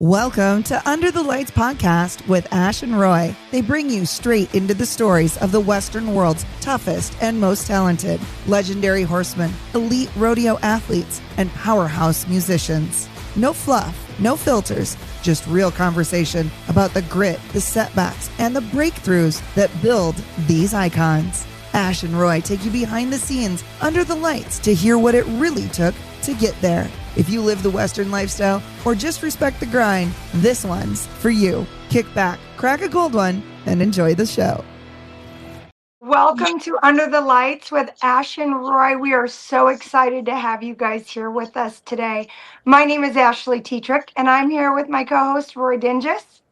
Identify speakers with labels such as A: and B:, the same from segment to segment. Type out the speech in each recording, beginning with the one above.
A: Welcome to Under the Lights podcast with Ash and Roy. They bring you straight into the stories of the Western world's toughest and most talented, legendary horsemen, elite rodeo athletes, and powerhouse musicians. No fluff, no filters, just real conversation about the grit, the setbacks, and the breakthroughs that build these icons. Ash and Roy take you behind the scenes, under the lights, to hear what it really took to get there. If you live the Western lifestyle or just respect the grind, this one's for you. Kick back, crack a cold one, and enjoy the show. Welcome to Under the Lights with Ash and Roy. We are so excited to have you guys here with us today. My name is Ashley Tetrick, and I'm here with my co-host, Roy Dinges.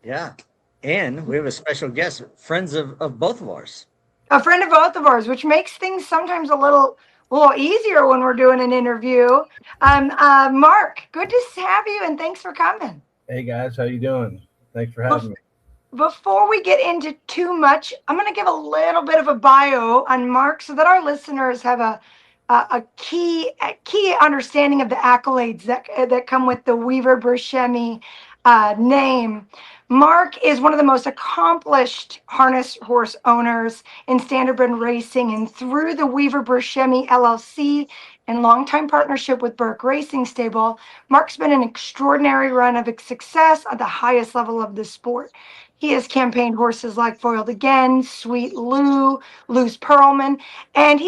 B: Yeah, and we have a special guest, friends of both of ours.
A: A friend of both of ours, which makes things sometimes a little easier when we're doing an interview. Mark, good to have you, and thanks for coming.
C: Hey guys, how you doing? Thanks for having me.
A: Before we get into too much, I'm going to give a little bit of a bio on Mark so that our listeners have a key understanding of the accolades that come with the Weaver Bruscemi name. Mark is one of the most accomplished harness horse owners in Standardbred racing, and through the Weaver Bruscemi LLC and longtime partnership with Burke Racing Stable, Mark's been an extraordinary run of success at the highest level of the sport. He has campaigned horses like Foiled Again, Sweet Lou, Lou's Pearlman, and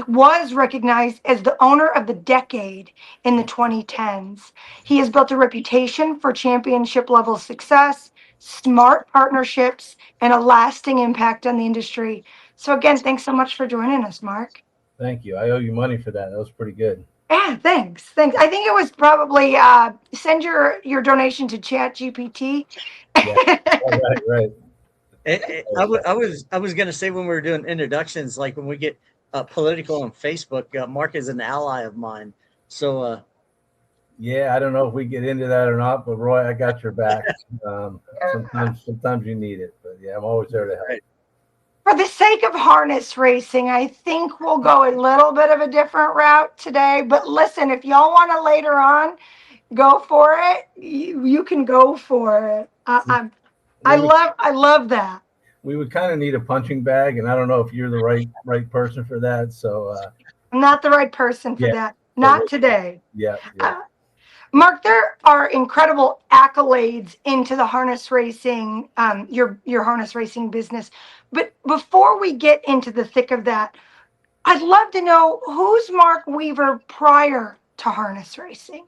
A: was recognized as the owner of the decade in the 2010s. He has built a reputation for championship level success, smart partnerships, and a lasting impact on the industry. So again, thanks so much for joining us, Mark.
C: Thank you. I owe you money for that. That was pretty good.
A: Yeah, thanks. I think it was probably send your donation to ChatGPT.
C: Yeah, right.
B: I was going to say, when we were doing introductions, like when we get political on Facebook, Mark is an ally of mine. So
C: yeah, I don't know if we get into that or not, but Roy, I got your back. Sometimes you need it, but yeah, I'm always there to help.
B: Right.
A: For the sake of harness racing, I think we'll go a little bit of a different route today. But listen, if y'all want to later on go for it, you can go for it. I love that.
C: We would kind of need a punching bag, and I don't know if you're the right person for that. So
A: I'm not the right person for that. Not today.
C: Yeah.
A: Mark, there are incredible accolades into the harness racing, your harness racing business. But before we get into the thick of that, I'd love to know, who's Mark Weaver prior to harness racing?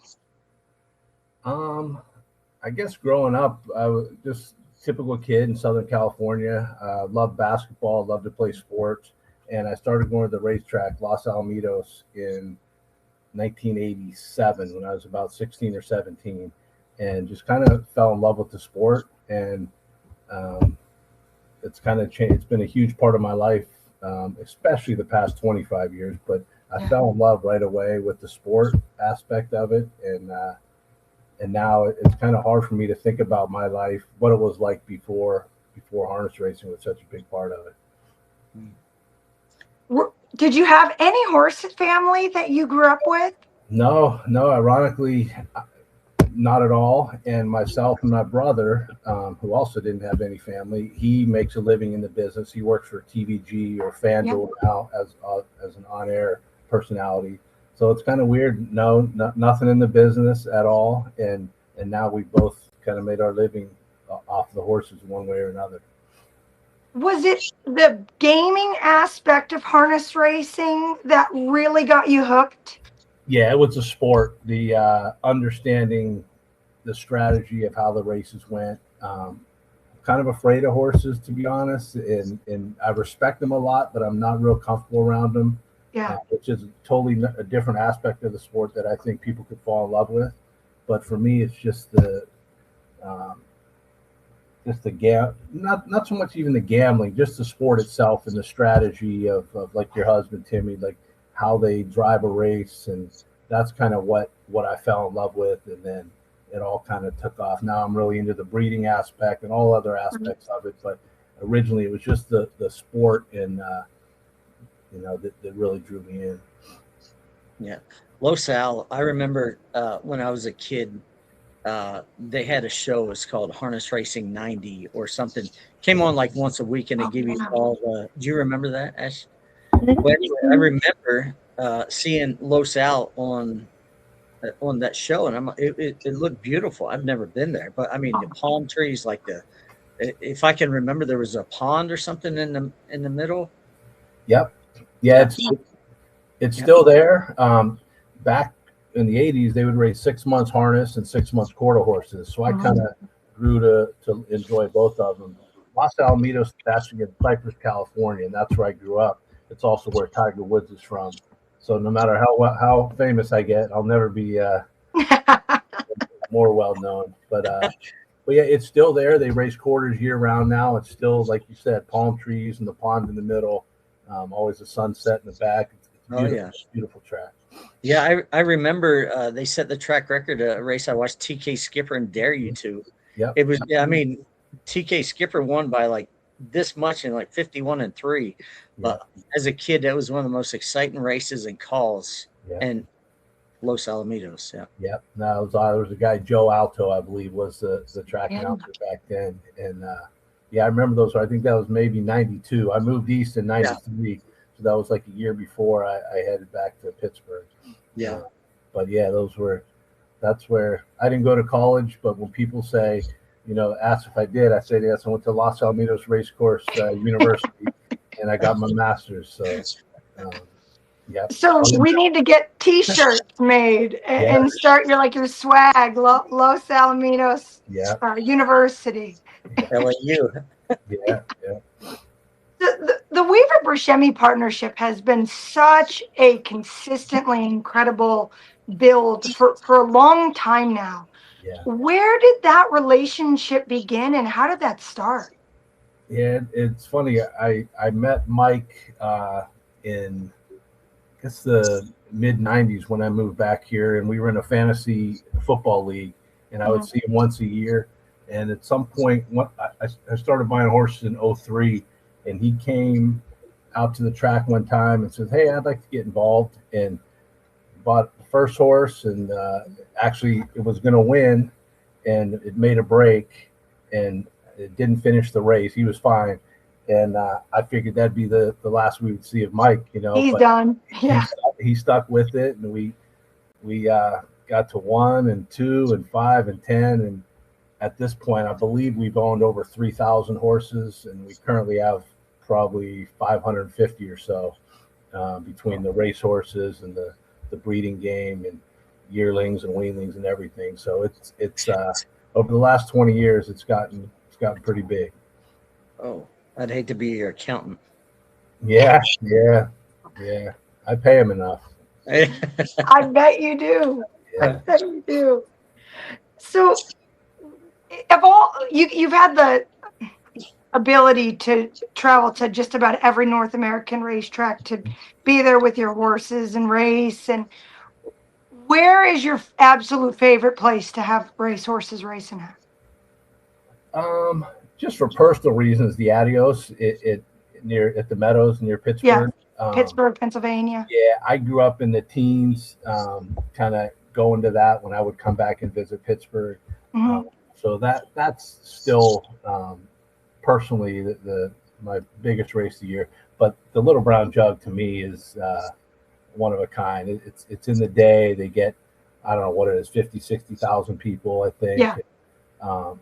C: I guess growing up, I was just a typical kid in Southern California. Loved basketball, loved to play sports, and I started going to the racetrack, Los Alamitos, in 1987 when I was about 16 or 17, and just kind of fell in love with the sport. And it's kind of changed. It's been a huge part of my life, especially the past 25 years. But I fell in love right away with the sport aspect of it, and now it's kind of hard for me to think about my life, what it was like before harness racing was such a big part of it.
A: Did you have any horse family that you grew up with?
C: No, ironically, not at all. And myself and my brother, who also didn't have any family, he makes a living in the business. He works for TVG or FanDuel now as an on-air personality. So it's kind of weird. No, nothing in the business at all. And now we both kind of made our living off the horses one way or another.
A: Was it the gaming aspect of harness racing that really got you hooked?
C: Yeah, it was a sport. The understanding the strategy of how the races went. Kind of afraid of horses, to be honest, and I respect them a lot, but I'm not real comfortable around them.
A: Yeah,
C: which is totally a different aspect of the sport that I think people could fall in love with. But for me, it's just not so much even the gambling, just the sport itself and the strategy of like your husband Timmy, like how they drive a race, and that's kind of what I fell in love with, and then it all kind of took off. Now I'm really into the breeding aspect and all other aspects of it, but originally it was just the sport and that really drew me in.
B: Yeah. Los Al, I remember when I was a kid, they had a show. It's called Harness Racing 90 or something. Came on like once a week, and they give you all the. Do you remember that, Ash? Well, anyway, I remember seeing Los Al on that show, and it looked beautiful. I've never been there, but I mean the palm trees, like if I can remember, there was a pond or something in the middle.
C: Yep. Yeah, it's still there. Back in the 80s, they would race 6 months harness and 6 months quarter horses. So I kind of grew to enjoy both of them. Los Alamitos, that's in Cypress, California, and that's where I grew up. It's also where Tiger Woods is from. So no matter how famous I get, I'll never be more well known. But yeah, it's still there. They race quarters year round now. It's still, like you said, palm trees and the pond in the middle. Always a sunset in the back. It's beautiful, beautiful track.
B: Yeah, I remember they set the track record a race I watched TK Skipper and Dare You To.
C: Yeah,
B: it was. I mean, TK Skipper won by like this much in like 51-3. But as a kid, that was one of the most exciting races and calls. And Los Alamitos.
C: Yeah. No, there was a guy, Joe Alto, I believe, was the track announcer back then. And I remember those. I think that was maybe 92. I moved east in 93. So that was like a year before I headed back to Pittsburgh.
B: Yeah.
C: But yeah, that's where I didn't go to college. But when people say, ask if I did, I say yes. I went to Los Alamitos Racecourse University, and I got my master's. So,
D: So we need to get T-shirts made and start your swag, Los Alamitos University.
B: LAU.
C: Yeah.
D: The Weaver Bruscemi partnership has been such a consistently incredible build for a long time now.
C: Yeah.
D: Where did that relationship begin, and how did that start?
C: Yeah, it's funny. I met Mike in, I guess, the mid 90s when I moved back here, and we were in a fantasy football league, and I would see him once a year. And at some point, I started buying horses in 03, and he came out to the track one time and says, "Hey, I'd like to get involved," and bought the first horse, and actually it was going to win, and it made a break, and it didn't finish the race. He was fine, and I figured that'd be the last we would see of Mike.
D: He's done. Yeah,
C: he stuck with it, and we got to 1 and 2 and 5 and 10, and at this point, I believe we've owned over 3,000 horses, and we currently have probably 550 or so between the race horses and the breeding game and yearlings and weanlings and everything. So it's over the last 20 years, it's gotten pretty big.
B: Oh, I'd hate to be your accountant.
C: Yeah. I pay him enough.
D: I bet you do.
C: Yeah.
D: I bet you do. So, you've had the ability to travel to just about every North American racetrack, to be there with your horses and race. And where is your absolute favorite place to have race horses racing at?
C: Just for personal reasons, the Adios it near at the Meadows near Pittsburgh.
D: Pittsburgh, Pennsylvania.
C: Yeah, I grew up in the teens, kind of going to that when I would come back and visit Pittsburgh. So that's still personally my biggest race of the year. But the Little Brown Jug to me is one of a kind. It's in the day. They get, I don't know what it is, 50, 60,000 people, I think.
D: Yeah.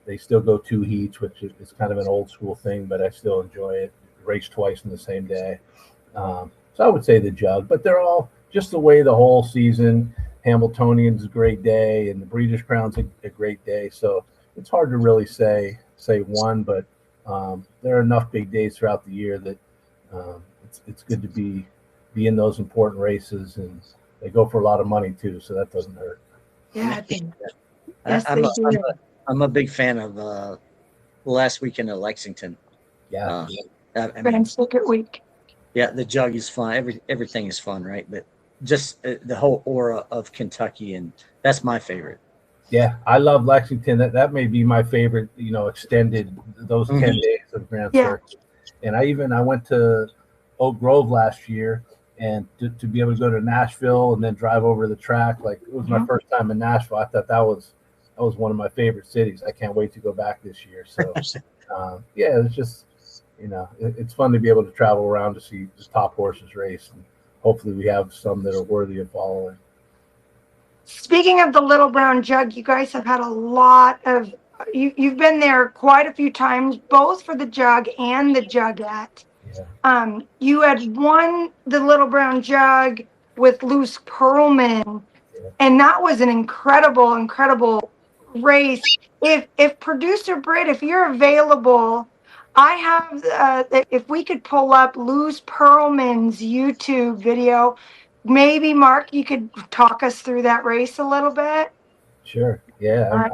C: They still go 2 heats, which is kind of an old school thing, but I still enjoy it. Race twice in the same day. So I would say the Jug, but they're all just the way the whole season. Hamiltonian's a great day, and the Breeders' Crown's a great day. So it's hard to really say one, but there are enough big days throughout the year that it's good to be in those important races, and they go for a lot of money too, so that doesn't hurt.
D: Yeah, I think.
B: I'm a big fan of the last weekend at Lexington.
C: Yeah.
D: Grand Circuit Week.
B: Yeah, the Jug is fun. Everything is fun, right? But just the whole aura of Kentucky, and that's my favorite.
C: Yeah, I love Lexington. That may be my favorite, extended, those 10 days of Grand Circuit. And I went to Oak Grove last year, And to be able to go to Nashville and then drive over the track, like it was my first time in Nashville. I thought that was one of my favorite cities. I can't wait to go back this year. So yeah, it's just, it's fun to be able to travel around to see the top horses race, and hopefully we have some that are worthy of following.
D: Speaking of the Little Brown Jug, you guys have had a lot of, you've been there quite a few times, both for the Jug and the Jugette.
C: Yeah.
D: You had won the Little Brown Jug with Luce Pearlman, and that was an incredible race. If producer Britt, if you're available, I have, if we could pull up Luce Pearlman's YouTube video, maybe Mark, you could talk us through that race a little bit.
C: Sure. Yeah.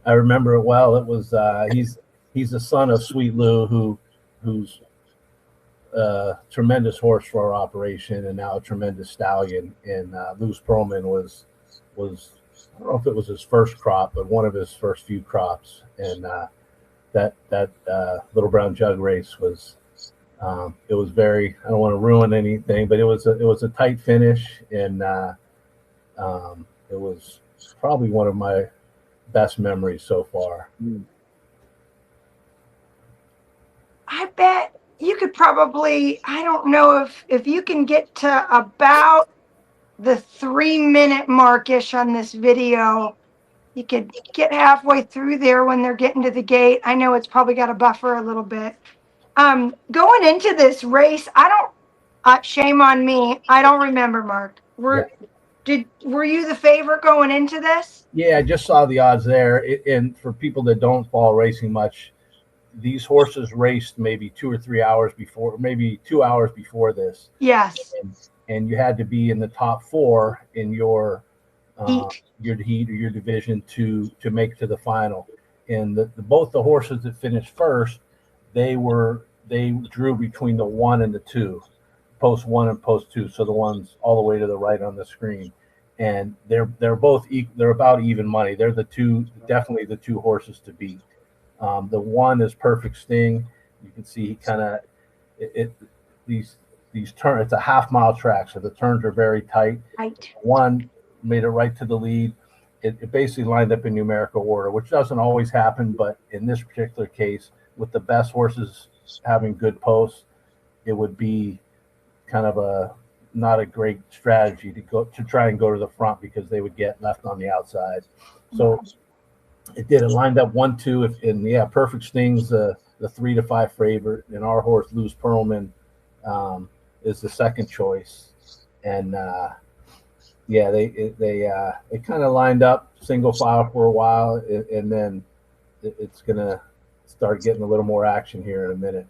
C: I remember it well. It was, he's the son of Sweet Lou, who's a tremendous horse for our operation and now a tremendous stallion. And Luce Pearlman was I don't know if it was his first crop, but one of his first few crops. And that Little Brown Jug race was, it was very, I don't want to ruin anything, but it was a tight finish, and it was probably one of my best memories so far.
D: I bet you could probably, I don't know if you can get to about the 3-minute markish on this video. You could get halfway through there when they're getting to the gate. I know it's probably got to buffer a little bit. Going into this race, shame on me, I don't remember, Mark. Were you the favorite going into this?
C: Yeah, I just saw the odds there. And for people that don't follow racing much, these horses raced maybe 2 or 3 hours before, maybe 2 hours before this.
D: Yes.
C: And you had to be in the top 4 in your
D: heat
C: or your division to make to the final. And both the horses that finished first, they drew between the 1 and the 2, post 1 and post 2. So the ones all the way to the right on the screen, and they're both they're about even money. They're definitely the 2 horses to beat. The 1 is Perfect Sting. You can see he kind of these turns. It's a half-mile track, so the turns are very tight.
D: Right.
C: 1 made it right to the lead. It basically lined up in numerical order, which doesn't always happen, but in this particular case, with the best horses having good posts, it would be kind of not a great strategy to try and go to the front, because they would get left on the outside. So it did. It lined up 1-2, and Perfect Sting's the 3 to 5 favorite, and our horse Luce Pearlman is the second choice. And they kind of lined up single file for a while, and then it's gonna start getting a little more action here in a minute.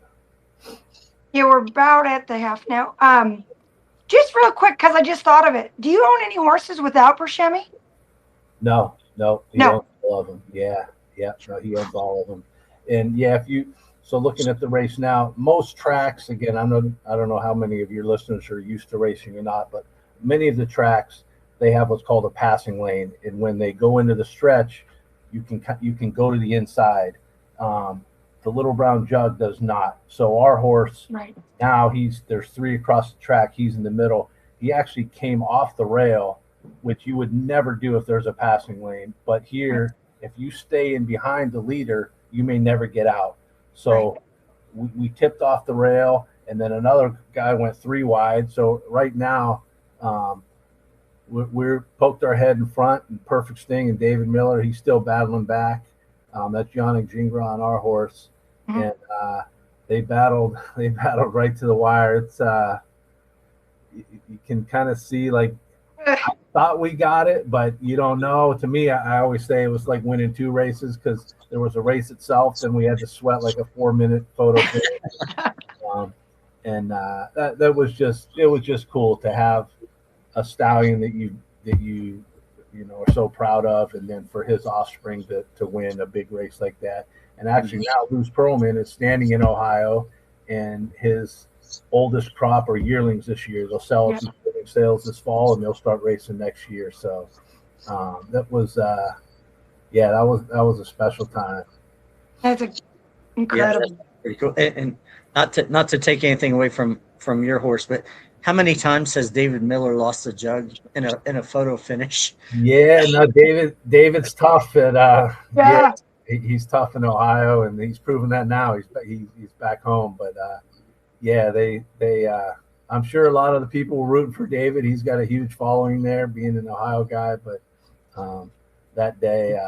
D: Yeah, we're about at the half now. Just real quick, because I just thought of it. Do you own any horses without Bruscemi?
C: No. He owns all of them. Yeah. No, he owns all of them. And so looking at the race now, most tracks, again, I don't know how many of your listeners are used to racing or not, but many of the tracks, they have what's called a passing lane, and when they go into the stretch, you can go to the inside. The Little Brown Jug does not. So our horse,
D: right
C: now, there's 3 across the track. He's in the middle. He actually came off the rail, which you would never do if there's a passing lane. But here, if you stay in behind the leader, you may never get out. So we tipped off the rail, and then another guy went 3 wide. So right now, we're poked our head in front, and Perfect Sting and David Miller, he's still battling back. That's Yannick Gingras on our horse. And they battled right to the wire. It's you can kind of see, like, I thought we got it, but you don't know. To me, I always say it was like winning 2 races, because there was a race itself, then we had to sweat like a 4-minute photo finish. That was just cool to have a stallion that you are so proud of, and then for his offspring to win a big race like that. And actually now Luce Pearlman is standing in Ohio, and his oldest crop are yearlings this year. They'll sell some sales this fall, and they'll start racing next year. So that was a special time.
D: That's incredible.
B: Yeah, that's pretty cool. And not to take anything away from your horse, but How many times has David Miller lost a jug in a photo finish?
C: Yeah, no, David's tough at yeah,
D: Yeah.
C: he's tough in Ohio, and he's proven that now. He's back home, but yeah, they I'm sure a lot of the people were rooting for David. He's got a huge following there, being an Ohio guy, but that day,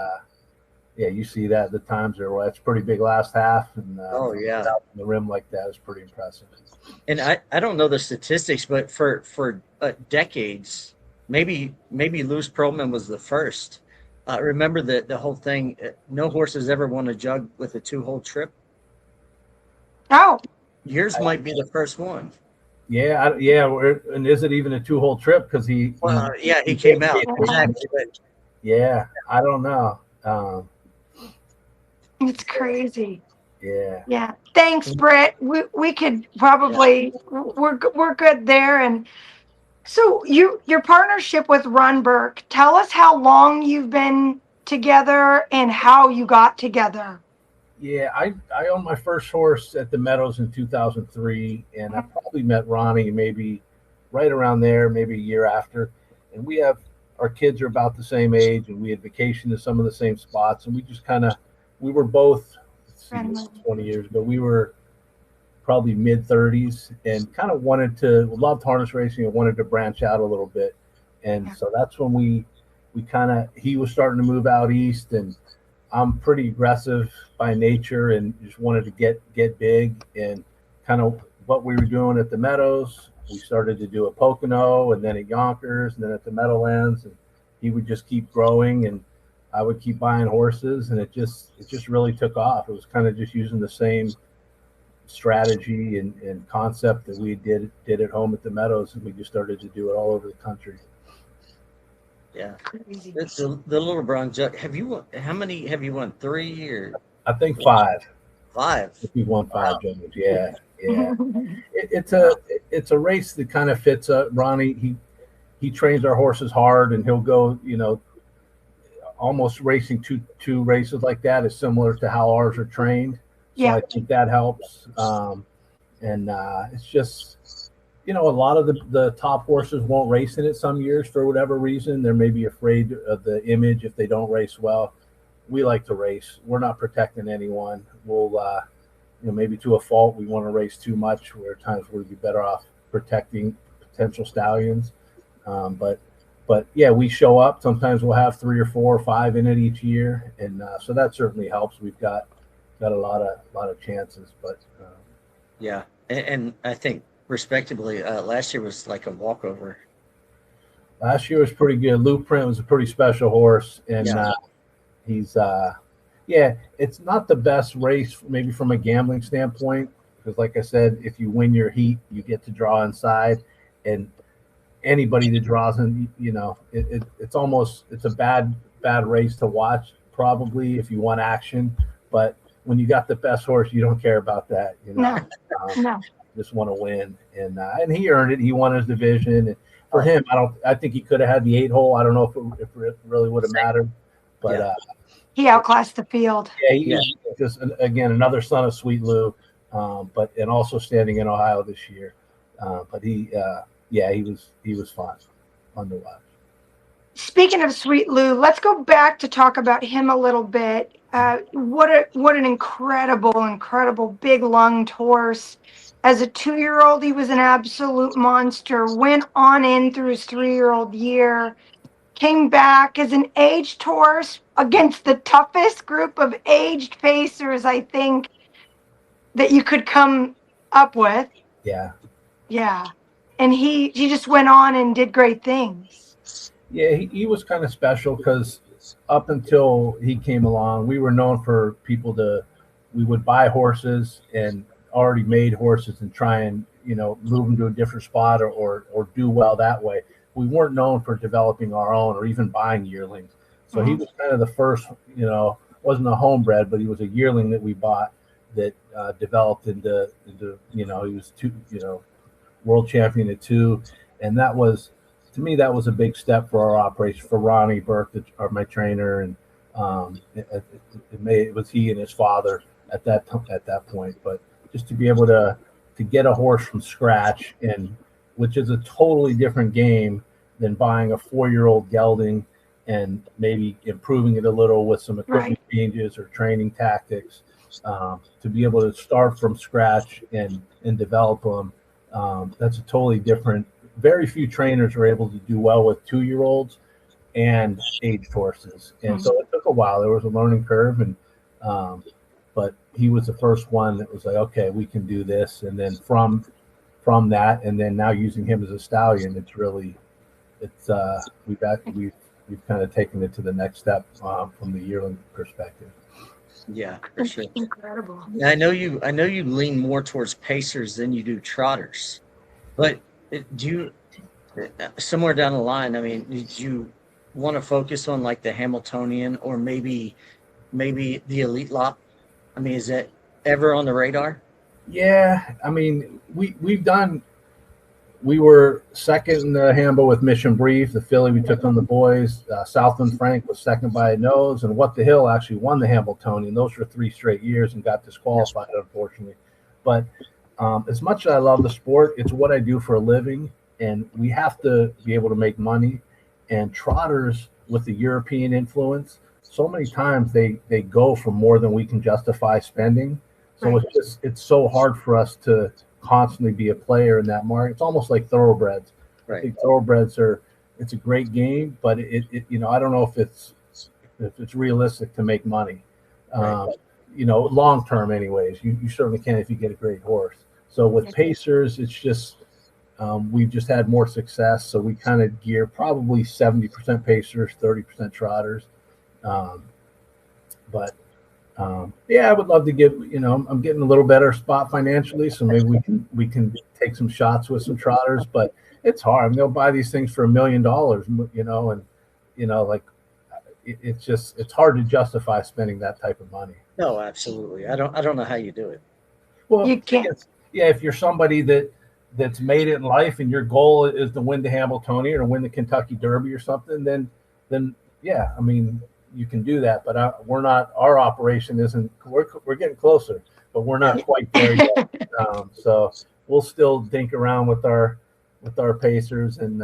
C: yeah, you see that the times are well, that's pretty big last half, and
B: Oh yeah,
C: out in the rim like that is pretty impressive.
B: and I don't know the statistics, but for decades, maybe Lewis Pearlman was the first. Remember the whole thing? No horse has ever won a jug with a 2-hole trip.
D: Oh,
B: Yours might be the first one.
C: Yeah, and is it even a 2-hole trip? Because
B: Well, yeah, he came out exactly. But
C: yeah, I don't know.
D: it's crazy.
C: Yeah.
D: Yeah. Thanks, Britt. We could probably we're good there. And so your partnership with Run Burke, tell us how long you've been together and how you got together.
C: Yeah, I owned my first horse at the Meadows in 2003, and I probably met Ronnie maybe right around there, maybe a year after. And we have our kids are about the same age, and we had vacationed to some of the same spots, and we just we were both, let's see, this is 20 years ago, we were probably mid 30s, and kind of loved harness racing and wanted to branch out a little bit. And so that's when he was starting to move out east, and I'm pretty aggressive by nature and just wanted to get big. And kind of what we were doing at the Meadows, we started to do at Pocono, and then at Yonkers, and then at the Meadowlands, and he would just keep growing, and I would keep buying horses, and it just really took off. It was kind of just using the same strategy and concept that we did at home at the Meadows, and we just started to do it all over the country.
B: yeah, the Little Brown jug. Have you won? How many have you won? 3 or
C: I think 5.
B: 5?
C: We won 5 juggles. Yeah. It's a race that kind of fits Ronnie. He trains our horses hard, and he'll go, almost racing two races like that is similar to how ours are trained. So I think that helps. And it's just, a lot of the top horses won't race in it some years for whatever reason. They're maybe afraid of the image if they don't race well. We like to race. We're not protecting anyone. We'll, maybe to a fault, we want to race too much, where at times we'd be better off protecting potential stallions. But yeah, we show up. Sometimes we'll have 3 or 4 or 5 in it each year. And so that certainly helps. We've got a lot of chances, but
B: yeah. And I think respectively, last year was like a walkover.
C: Last year was pretty good. Luke Print was a pretty special horse, and he's it's not the best race maybe from a gambling standpoint, because like I said, if you win your heat, you get to draw inside, and anybody that draws in, it's a bad race to watch probably if you want action, but when you got the best horse, you don't care about that.
D: No.
C: Just want to win, and he earned it. He won his division. And for him, I think he could have had the 8-hole. I don't know if it really would have mattered, but
D: he outclassed the field.
C: Yeah, he just again another son of Sweet Lou, and also standing in Ohio this year. But he was fun to watch.
D: Speaking of Sweet Lou, let's go back to talk about him a little bit. What an incredible big lunged horse. As a 2-year-old, he was an absolute monster. Went on in through his 3-year-old year. Came back as an aged horse against the toughest group of aged pacers, I think, that you could come up with.
C: Yeah.
D: Yeah. And he just went on and did great things.
C: Yeah, he was kind of special because up until he came along, we were known for we would buy horses and already made horses and try and, move them to a different spot or do well that way. We weren't known for developing our own or even buying yearlings. So he was kind of the first, wasn't a homebred, but he was a yearling that we bought that developed into, he was world champion at 2. And that was, to me, that was a big step for our operation, for Ronnie Burke, my trainer. And it was he and his father at that point. But just to be able to get a horse from scratch and which is a totally different game than buying a 4-year-old gelding and maybe improving it a little with some equipment changes or training tactics. To be able to start from scratch and develop them, that's a totally different. Very few trainers are able to do well with 2-year-olds and aged horses, and so it took a while. There was a learning curve, and but he was the first one that was like, okay, we can do this. And then from that, and then now using him as a stallion, we've kind of taken it to the next step from the yearling perspective.
B: Yeah, for sure.
D: Incredible.
B: I know you lean more towards pacers than you do trotters, but do you somewhere down the line? I mean, did you want to focus on like the Hamiltonian or maybe the elite lot? I mean, is that ever on the radar?
C: Yeah, I mean, we were second in the Hambo with Mission Brief, the filly we took on the boys. Southland Frank was second by a nose, and What the Hill actually won the Hamiltonian. Those were 3 straight years and got disqualified, unfortunately. But as much as I love the sport, it's what I do for a living, and we have to be able to make money. And trotters with the European influence, so many times they go for more than we can justify spending. So it's so hard for us to constantly be a player in that market. It's almost like thoroughbreds.
B: Right.
C: I think thoroughbreds it's a great game, but it I don't know if it's realistic to make money. Long term anyways. You certainly can if you get a great horse. So with pacers, it's just we've just had more success. So we kind of gear probably 70% pacers, 30% trotters. I would love to get, I'm getting a little better spot financially, so maybe we can take some shots with some trotters, but it's hard. I mean, they'll buy these things for $1 million, it's hard to justify spending that type of money.
B: No, absolutely. I don't know how you do it.
C: Well,
D: you can't.
C: If you're somebody that's made it in life and your goal is to win the Hamiltonian or win the Kentucky Derby or something, then yeah, I mean, you can do that, but our operation isn't, we're getting closer, but we're not quite there yet. So we'll still dink around with our pacers. And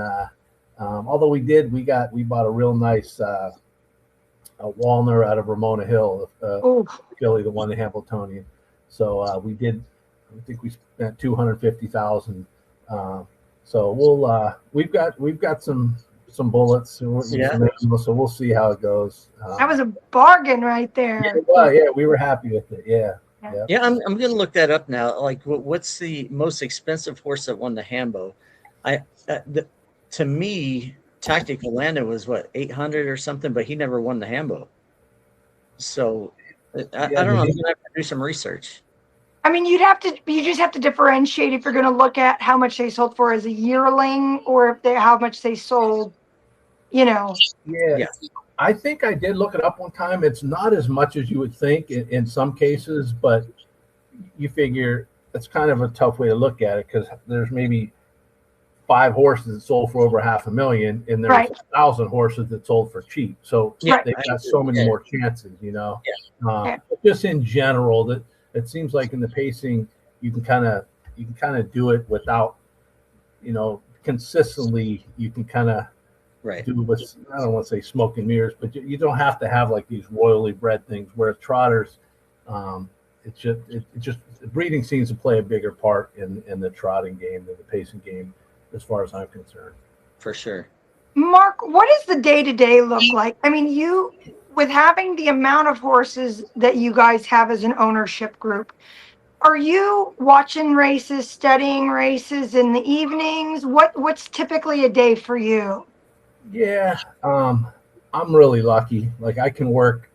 C: although we bought a real nice a Walner out of Ramona Hill, filly that won the Hamiltonian. So I think we spent $250,000. So we've got some bullets, so we'll see how it goes.
D: That was a bargain right there.
C: We were happy with it. Yeah.
B: I'm gonna look that up now. Like, what's the most expensive horse that won the Hambo? To me, Tactical Lando was what, 800 or something, but he never won the Hambo. So I don't know. I'm gonna have to do some research.
D: I mean, you just have to differentiate if you're going to look at how much they sold for as a yearling or how much they sold. Yeah.
C: I think I did look it up one time. It's not as much as you would think in some cases, but you figure it's kind of a tough way to look at it because there's maybe 5 horses that sold for over $500,000, and there's 1,000 horses that sold for cheap. So they've got so many more chances, Just in general, that it seems like in the pacing, you can kind of do it without, consistently. You can kind of do what's, I don't want to say smoke and mirrors, but you don't have to have like these royally bred things. Whereas trotters, it's just breeding seems to play a bigger part in the trotting game than the pacing game, as far as I'm concerned.
B: For sure.
D: Mark, what does the day-to-day look like? I mean, with having the amount of horses that you guys have as an ownership group, are you watching races, studying races in the evenings? What's typically a day for you?
C: Yeah, I'm really lucky. Like, I can work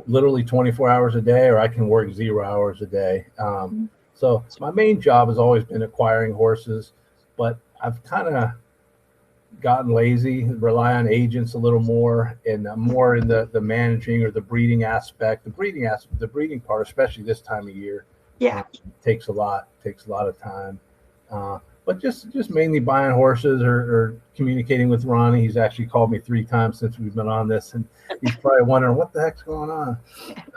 C: literally 24 hours a day, or I can work 0 hours a day. So my main job has always been acquiring horses, but I've kind of gotten lazy, rely on agents a little more, and more in the managing or the breeding aspect. The breeding part, especially this time of year, takes a lot of time. But just mainly buying horses or communicating with Ronnie. He's actually called me 3 times since we've been on this, and he's probably wondering what the heck's going on.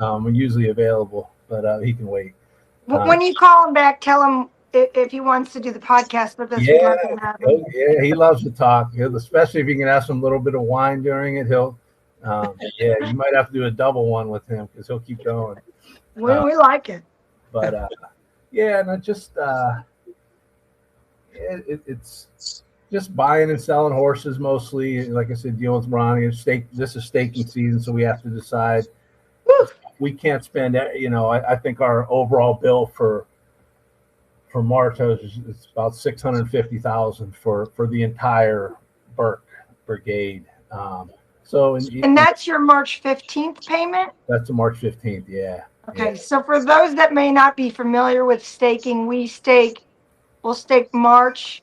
C: I'm usually available, but he can wait.
D: When you call him back, tell him if he wants to do the podcast with us, we'd
C: Yeah,
D: love to have him.
C: yeah, he loves to talk. Especially if you can have some little bit of wine during it. Yeah, you might have to do a double one with him because he'll keep going.
D: We like it.
C: But yeah, and it's just buying and selling horses mostly. Like I said, dealing with Ronnie. This is staking season, so we have to decide. We can't spend. I think our overall bill for March is about $650,000 for the entire Burke brigade. And
D: that's your March 15th payment?
C: That's the March 15th, yeah.
D: Okay, so for those that may not be familiar with staking, we'll stake March,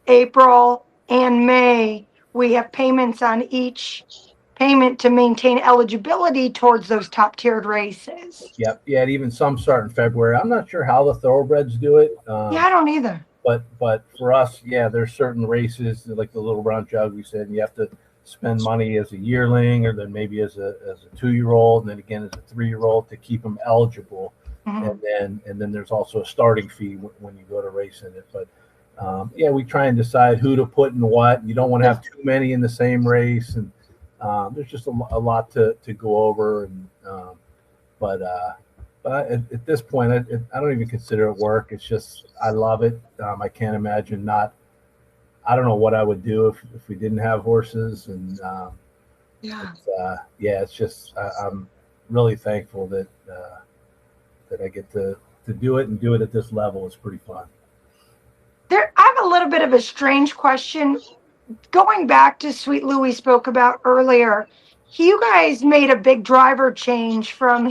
D: April, and May. We have payments on each payment to maintain eligibility towards those top tiered races.
C: Yep, yeah, even some start in February. I'm not sure how the thoroughbreds do it.
D: Yeah, I don't either.
C: But for us, yeah, there's certain races like the Little Brown Jug. We said you have to spend money as a yearling, or then maybe as a 2-year-old, and then again as a 3-year-old to keep them eligible. Mm-hmm. And then there's also a starting fee when you go to race in it. But yeah, we try and decide who to put in what. You don't want to have too many in the same race, and there's just a lot to go over. And but at this point, I don't even consider it work. It's just I love it. I can't imagine not. I don't know what I would do if we didn't have horses. And it's just I'm really thankful that I get to do it and do it at this level. It's pretty fun.
D: I have a little bit of a strange question. Going back to Sweet Louie spoke about earlier, you guys made a big driver change from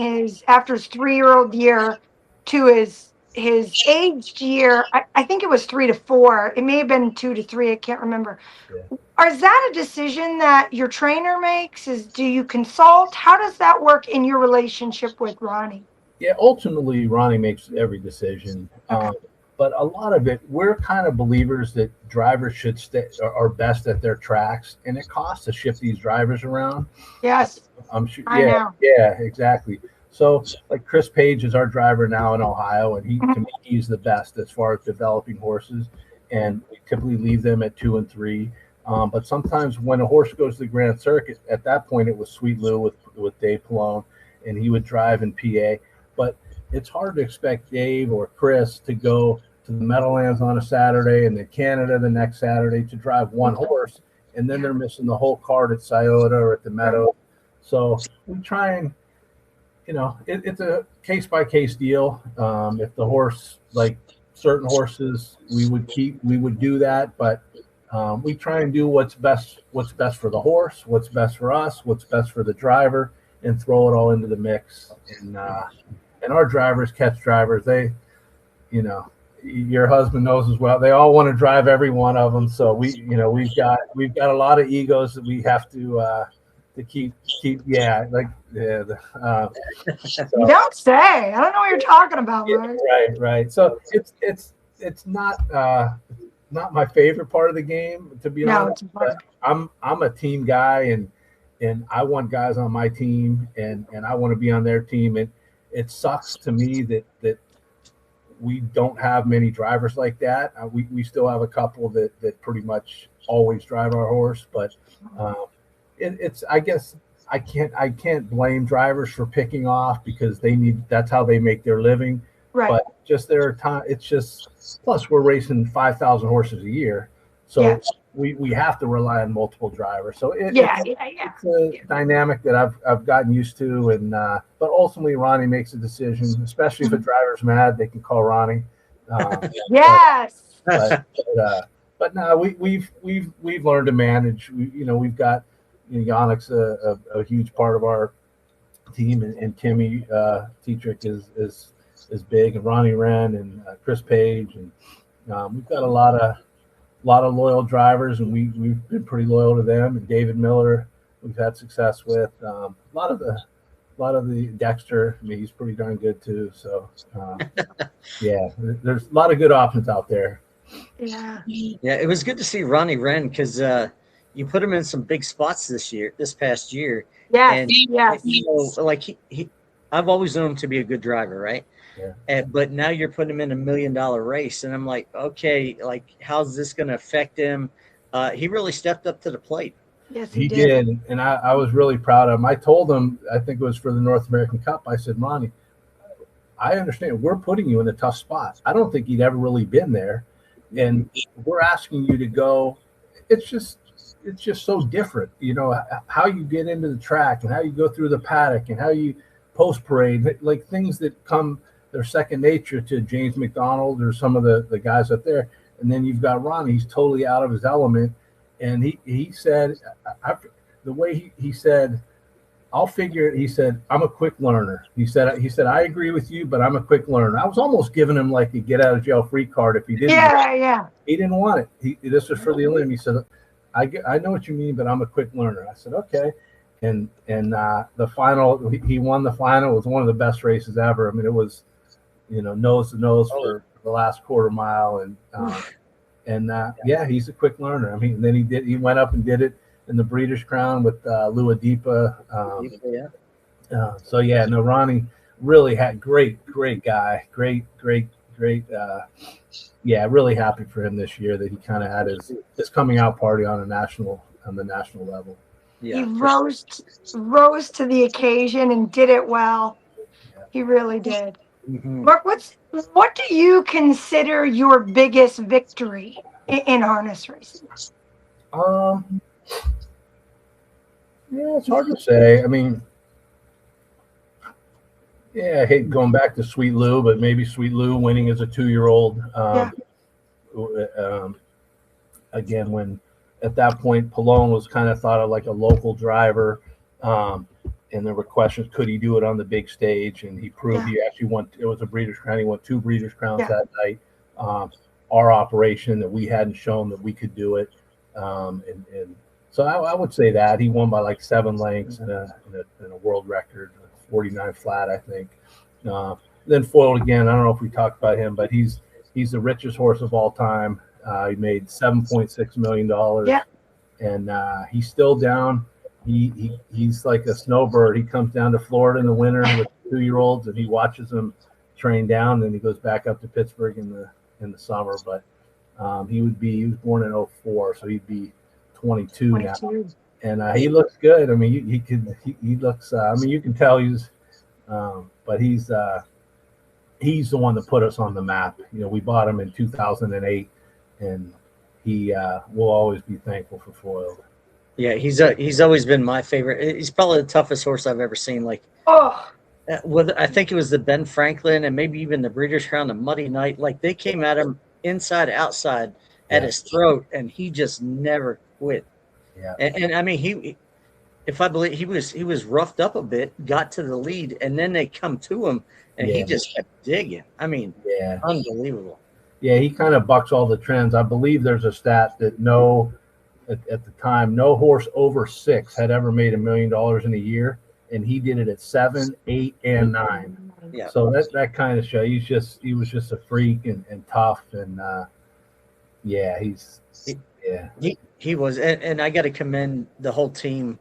D: after his 3-year-old year to his aged year. I think it was 3 to 4. It may have been 2 to 3. I can't remember. Yeah. Is that a decision that your trainer makes? Do you consult? How does that work in your relationship with Ronnie?
C: Yeah, ultimately Ronnie makes every decision. Okay. But a lot of it, we're kind of believers that drivers should are best at their tracks, and it costs to ship these drivers around.
D: Yes,
C: I'm sure.
D: I know.
C: Yeah, exactly. So, like Chris Page is our driver now in Ohio, and to me, he's the best as far as developing horses. And we typically leave them at 2 and 3. But sometimes when a horse goes to the Grand Circuit, at that point it was Sweet Lou with Dave Pallone, and he would drive in PA. But it's hard to expect Dave or Chris to go to the Meadowlands on a Saturday and then Canada the next Saturday to drive one horse, and then they're missing the whole card at Scioto or at the Meadow. So we try and, it's a case-by-case deal. If the horse, like certain horses, we would do that, but we try and do what's best for the horse, what's best for us, what's best for the driver, and throw it all into the mix. And our drivers, catch drivers, they, your husband knows as well, they all want to drive every one of them. So we've got a lot of egos that we have to keep. Yeah. You
D: don't say. I don't know what you're talking about.
C: Yeah, right. So it's not my favorite part of the game, to be honest. But I'm a team guy, and I want guys on my team, and I want to be on their team. And it sucks to me that we don't have many drivers like that. We still have a couple that pretty much always drive our horse, but it's I guess I can't blame drivers for picking off because that's how they make their living.
D: Right.
C: But just their time, it's just, plus we're racing 5,000 horses a year. So we have to rely on multiple drivers. So it's a dynamic that I've gotten used to. And but ultimately Ronnie makes a decision, especially if a driver's mad, they can call Ronnie.
D: Yes.
C: But no, we've learned to manage. We've got Yannick's a huge part of our team, and Timmy Tetrick is big, and Ronnie Wren and Chris Page, and we've got a lot of loyal drivers, and we've been pretty loyal to them. And David Miller, we've had success with. A lot of the Dexter, I mean, he's pretty darn good too. So yeah, there's a lot of good options out there.
D: Yeah,
B: it was good to see Ronnie Wren because you put him in some big spots this past year.
D: Yeah,
B: and
D: yes.
B: like he I've always known him to be a good driver, right? But now you're putting him in $1 million race, and I'm like, okay, like how's this going to affect him? He really stepped up to the plate.
D: Yes,
C: He did, and I was really proud of him. I told him, I think it was for the North American Cup, I said, Ronnie, I understand we're putting you in a tough spot. I don't think he'd ever really been there, and we're asking you to go. It's just so different, you know, how you get into the track and how you go through the paddock and how you post parade, like things that come, they're second nature to James McDonald or some of the guys up there. And then you've got Ronnie, he's totally out of his element. And he said, the way he said, I'll figure it. He said, I'm a quick learner. He said, I agree with you, but I'm a quick learner. I was almost giving him like a get out of jail free card if he didn't.
D: Yeah.
C: He didn't want it. This was for the Olympics. He said, I know what you mean, but I'm a quick learner. I said, okay. And the final, he won the final. It was one of the best races ever. I mean, it was, you know, nose to nose for the last quarter mile. And yeah, he's a quick learner. I mean, and then he went up and did it in the Breeders' Crown with Lua Deepa. So yeah, no, Ronnie really had great guy, great. Yeah, really happy for him this year that he kind of had his coming out party on the national level.
D: Yeah, he rose to the occasion and did it well. Yeah. He really did. Mm-hmm. Mark, what do you consider your biggest victory in harness racing?
C: Yeah, it's hard to say. I mean, yeah, I hate going back to Sweet Lou, but maybe Sweet Lou winning as a 2-year-old. Again, when at that point, Pallone was kind of thought of like a local driver. And there were questions, could he do it on the big stage? And he proved he actually won. It was a Breeders' Crown. He won 2 Breeders' Crowns that night. Our operation that we hadn't shown that we could do it. And so I would say that he won by like 7 lengths in a world record, 49 flat, I think. Then foiled again. I don't know if we talked about him, but he's the richest horse of all time. He made $7.6 million. Yeah. And he's still down. He's like a snowbird. He comes down to Florida in the winter with 2-year-olds, and he watches them train down. Then he goes back up to Pittsburgh in the summer. But he was born in 2004, so he'd be 22 now. And he looks good. I mean, he looks. I mean, you can tell but he's the one that put us on the map. You know, we bought him in 2008, and he will always be thankful for foiled.
B: Yeah, he's always been my favorite. He's probably the toughest horse I've ever seen. Like, I think it was the Ben Franklin and maybe even the Breeders' Crown, the Muddy Night. Like, they came at him inside, outside, at his throat, and he just never quit. Yeah, and I mean, if I believe he was roughed up a bit, got to the lead, and then they come to him, and he just kept digging. I mean, unbelievable.
C: Yeah, he kind of bucks all the trends. I believe there's a stat that at the time, no horse over 6 had ever made $1 million in a year, and he did it at 7, 8, and 9. Yeah. So that kind of show. He was just a freak and tough, and
B: he was, and I got to commend the whole team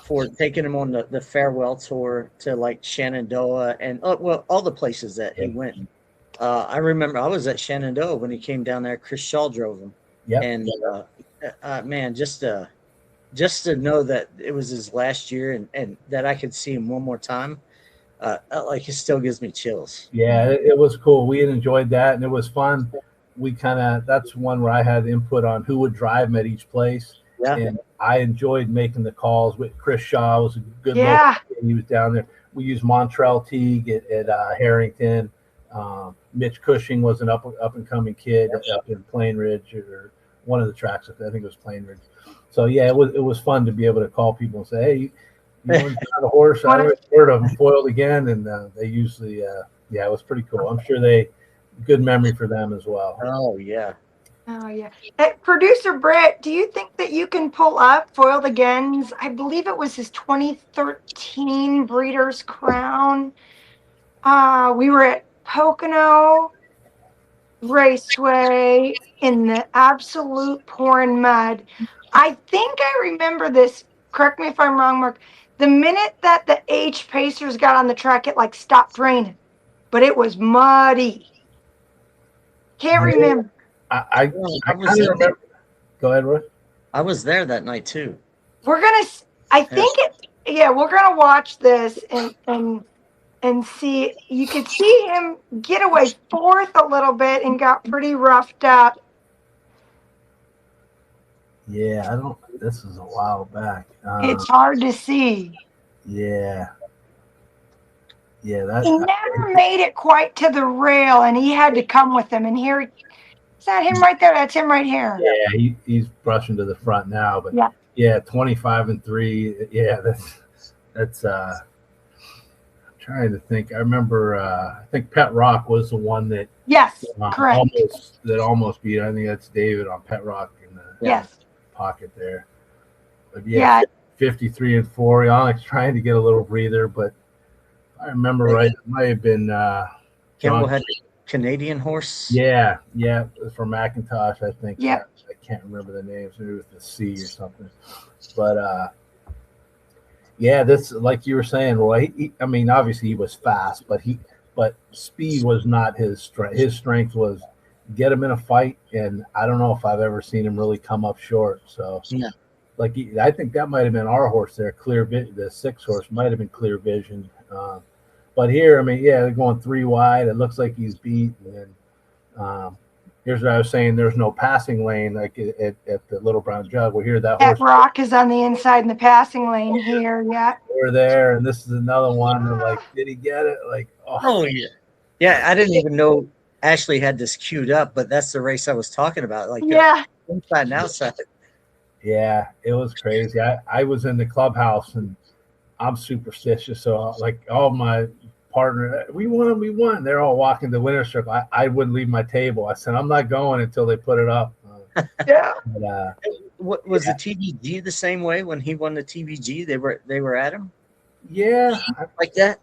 B: for taking him on the farewell tour to like Shenandoah and all the places that he went. I remember I was at Shenandoah when he came down there. Chris Shaw drove him. Yeah. And man, just to know that it was his last year and that I could see him one more time, like it still gives me chills.
C: Yeah, it was cool. We had enjoyed that, and it was fun. That's one where I had input on who would drive him at each place. Yeah. And I enjoyed making the calls with Chris Shaw. Was a good local. He was down there. We used Montrell Teague at Harrington. Mitch Cushing was an up and coming kid up in Plain Ridge or one of the tracks. I think it was Plain Ridge. So yeah, it was fun to be able to call people and say, hey, you want to drive a horse? I heard of him foiled again, and they usually it was pretty cool. I'm sure good memory for them as well.
B: Oh yeah.
D: Producer Brett, do you think that you can pull up Foiled Again's? I believe it was his 2013 Breeders' Crown. We were at Pocono Raceway in the absolute pouring mud. I think I remember this. Correct me if I'm wrong, Mark. The minute that the H Pacers got on the track, it like stopped raining. but it was muddy. Can't remember.
C: I kind of remember. Go ahead, Roy.
B: I was there that night too.
D: We're gonna. I think it. Yeah, we're gonna watch this and see. You could see him get away fourth a little bit and got pretty roughed up.
C: Yeah, I don't. This is a while back.
D: It's hard to see.
C: Yeah. Yeah,
D: He never made it quite to the rail, and he had to come with them. And here, is that him right there? That's him right here.
C: Yeah, he's brushing to the front now, but yeah, 25-3. Yeah, that's. I'm trying to think. I remember. I think Pet Rock was the one that.
D: Yes, correct.
C: Almost beat. I think that's David on Pet Rock in the pocket there. But yeah. 53-4. Onyx trying to get a little breather, but. I remember right. It might have been
B: Campbell had a Canadian horse.
C: Yeah, it was from Macintosh, I think.
D: Yeah.
C: I can't remember the names, maybe with the C or something. But yeah, this like you were saying, Roy. I mean, obviously he was fast, but speed was not his strength. His strength was get him in a fight, and I don't know if I've ever seen him really come up short. So
B: yeah.
C: Like I think that might have been our horse there, Clear Vision. The 6 horse might have been Clear Vision. But here, I mean, yeah, they're going 3 wide. It looks like he's beat. And here's what I was saying: there's no passing lane like at the Little Brown Jug. Well, here that horse.
D: Rock is on the inside in the passing lane here. Yeah,
C: we're there, and this is another one. And like, did he get it? Like,
B: oh yeah, yeah. I didn't even know Ashley had this queued up, but that's the race I was talking about. Like, inside and outside.
C: Yeah, it was crazy. I was in the clubhouse and. I'm superstitious, so like all my partner, we won. They're all walking the winner's circle. I wouldn't leave my table. I said, I'm not going until they put it up.
D: Yeah.
C: But,
B: what was the TVG the same way when he won the TVG? They were at him.
C: Yeah,
B: like that.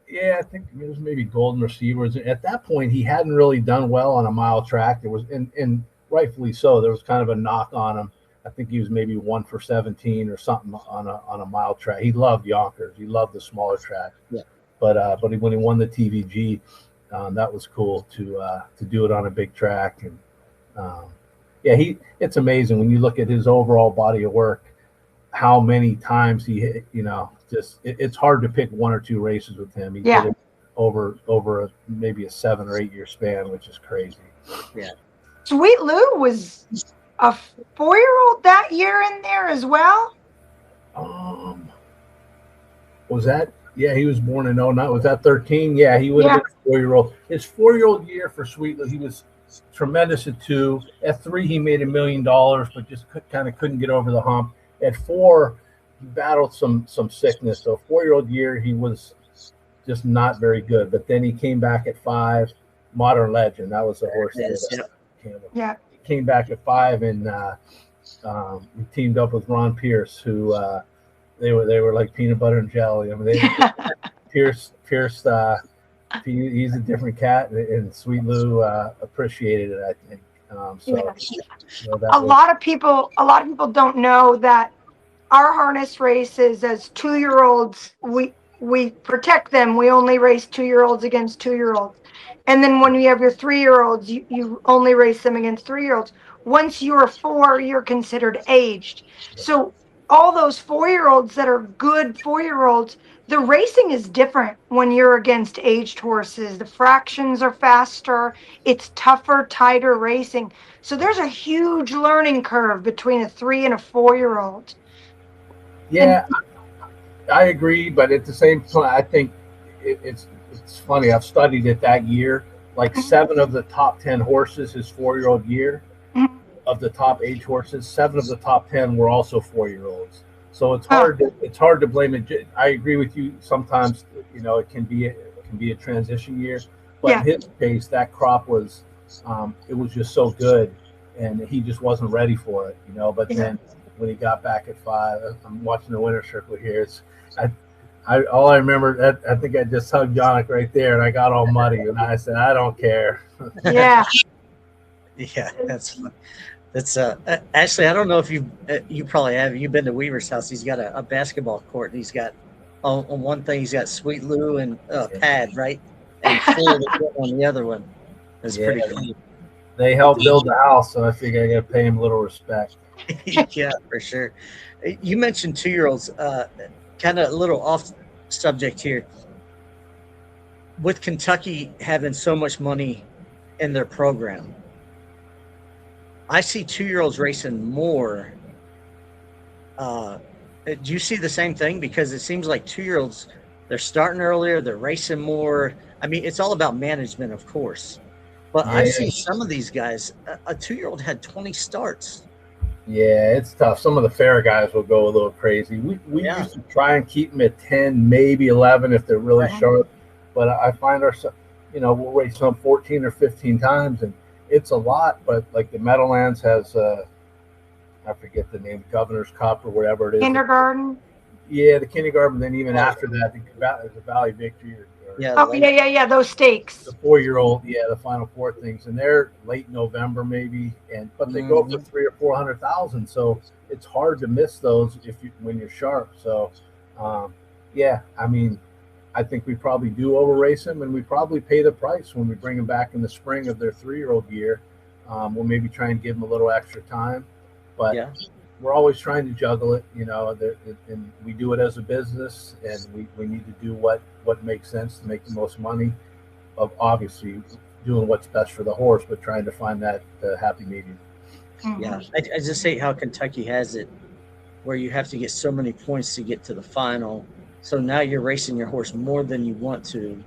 C: Yeah, I think it was maybe Golden Receivers. At that point, he hadn't really done well on a mile track. There was, and rightfully so. There was kind of a knock on him. I think he was maybe 1 for 17 or something on a mile track. He loved Yonkers. He loved the smaller track.
B: Yeah.
C: But when he won the TVG, that was cool to do it on a big track. And it's amazing when you look at his overall body of work, how many times he hit. It's hard to pick 1 or 2 races with him. He did it over maybe a 7 or 8 year span, which is crazy.
B: Yeah.
D: Sweet Lou was a 4-year-old that year in there as well?
C: Was that? Yeah, he was born in 09. Was that 13? Yeah, he would have been a 4-year-old. His 4-year-old year for Sweet Lou, he was tremendous at 2. At 3, he made $1 million, but just kind of couldn't get over the hump. At 4, he battled some sickness. So 4-year-old year, he was just not very good. But then he came back at 5. Modern Legend. That was the horse.
D: Yeah.
C: Came back at 5 and we teamed up with Ron Pierce, who they were like peanut butter and jelly. I mean, Pierce he's a different cat, and Sweet Lou appreciated it, I think. A
D: lot of people don't know that our harness races as 2-year-olds, we protect them. We only race 2-year-olds against 2-year-olds. And then when you have your 3-year-olds, you only race them against 3-year-olds. Once you're 4, you're considered aged. So all those 4-year-olds that are good 4-year-olds, the racing is different when you're against aged horses. The fractions are faster. It's tougher, tighter racing. So there's a huge learning curve between a 3 and a 4-year-old.
C: Yeah, I agree. But at the same time, I think it's funny. I've studied it that year. Like 7 of the top 10 horses his 4-year-old year, of the top age horses, 7 of the top 10 were also 4-year-olds. So it's hard. It's hard to blame it. I agree with you. Sometimes it can be a transition year, but his pace, that crop was, it was just so good, and he just wasn't ready for it. But then when he got back at 5, I'm watching the winner's circle here. All I remember, I think I just hugged Yannick right there, and I got all muddy, and I said, I don't care.
D: Yeah.
B: Yeah, that's fun. That's Ashley, I don't know if you probably have. You've been to Weaver's house. He's got a basketball court, and he's got on one thing he's got Sweet Lou and Pad, right? and full on the other one. That's pretty cool.
C: They helped build the house, so I figure I got to pay them a little respect.
B: Yeah, for sure. You mentioned 2-year-olds. Kind of a little off subject here. With Kentucky having so much money in their program, I see 2-year-olds racing more. Do you see the same thing? Because it seems like 2-year-olds, they're starting earlier, they're racing more. I mean, it's all about management, of course. But
C: Yeah.
B: I've seen some of these guys, a 2-year-old had 20 starts.
C: Yeah, it's tough. Some of the fair guys will go a little crazy. We used to try and keep them at 10, maybe 11 if they're really sharp. But I find ourselves, we'll race some 14 or 15 times, and it's a lot. But like the Meadowlands has, I forget the name, Governor's Cup or whatever it is.
D: Kindergarten.
C: Yeah, the kindergarten. Then even after that, the Valley Victory.
D: Yeah. Those stakes.
C: The 4-year-old, the Final Four things, and they're late November maybe, but they go up to 300,000 or 400,000. So it's hard to miss those when you're sharp. So, I mean, I think we probably do over race them, and we probably pay the price when we bring them back in the spring of their 3-year-old year. We'll maybe try and give them a little extra time, but we're always trying to juggle it, and we do it as a business, and we need to do what makes sense to make the most money, of obviously doing what's best for the horse, but trying to find that happy medium.
B: Yeah, I just hate how Kentucky has it, where you have to get so many points to get to the final. So now you're racing your horse more than you want to,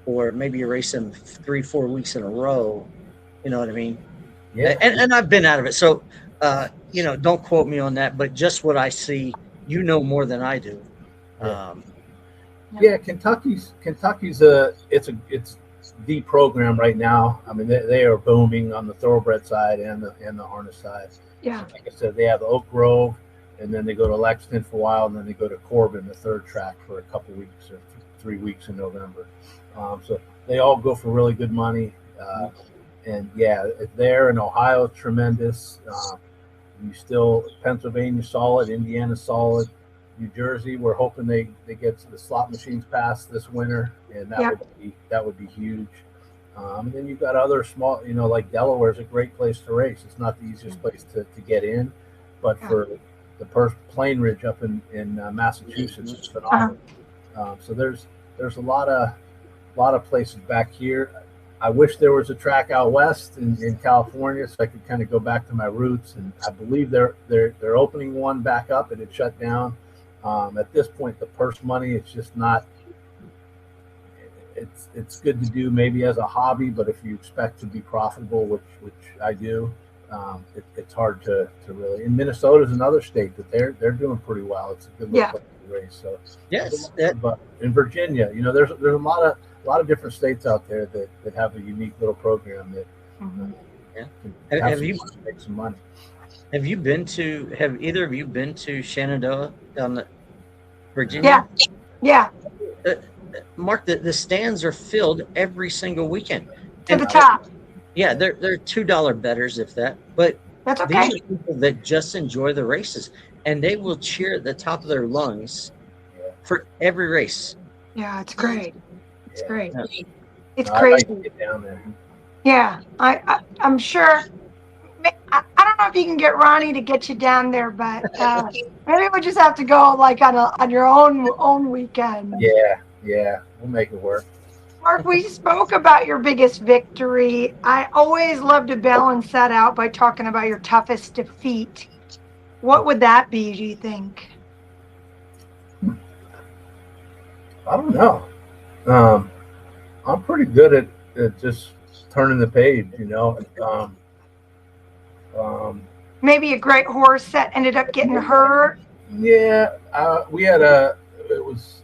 B: or maybe you're racing 3-4 weeks in a row. You know what I mean? Yeah. And I've been out of it, so don't quote me on that, but just what I see, more than I do.
C: Kentucky's it's the program right now. I mean, they are booming on the thoroughbred side and the harness side.
D: Yeah.
C: Like I said, they have Oak Grove, and then they go to Lexington for a while, and then they go to Corbin, the third track, for a couple weeks or 3 weeks in November. So they all go for really good money. And there in Ohio, tremendous. Pennsylvania solid, Indiana solid, New Jersey. We're hoping they get the slot machines passed this winter, and that would be huge. And then you've got other small, like Delaware's a great place to race. It's not the easiest place to get in, but for the Plain Ridge up in Massachusetts, it's phenomenal. So there's a lot of places back here. I wish there was a track out west in California, so I could kind of go back to my roots. And I believe they're opening one back up, and it shut down. At this point, the purse money, it's just not. It's good to do maybe as a hobby, but if you expect to be profitable, which I do, it's hard to really. And Minnesota is another state that they're doing pretty well. It's a good little place to race. So but in Virginia, there's a lot of different states out there that have a unique little program that
B: have you
C: make some money.
B: Have either of you been to Shenandoah down the Virginia?
D: Yeah.
B: Mark, the stands are filled every single weekend.
D: To the top.
B: Yeah, they're $2 bettors, if that. But
D: that's okay.
B: These are people that just enjoy the races, and they will cheer at the top of their lungs for every race.
D: Yeah, it's great. It's great.
B: Yeah.
D: It's crazy.
C: I'd like to get down there.
D: Yeah, I'm sure. I don't know if you can get Ronnie to get you down there, but maybe we just have to go like on your own weekend.
C: Yeah, we'll make it work.
D: Mark, we spoke about your biggest victory. I always love to balance that out by talking about your toughest defeat. What would that be, do you think?
C: I don't know. I'm pretty good at just turning the page,
D: Maybe a great horse that ended up getting hurt.
C: Yeah, we had it was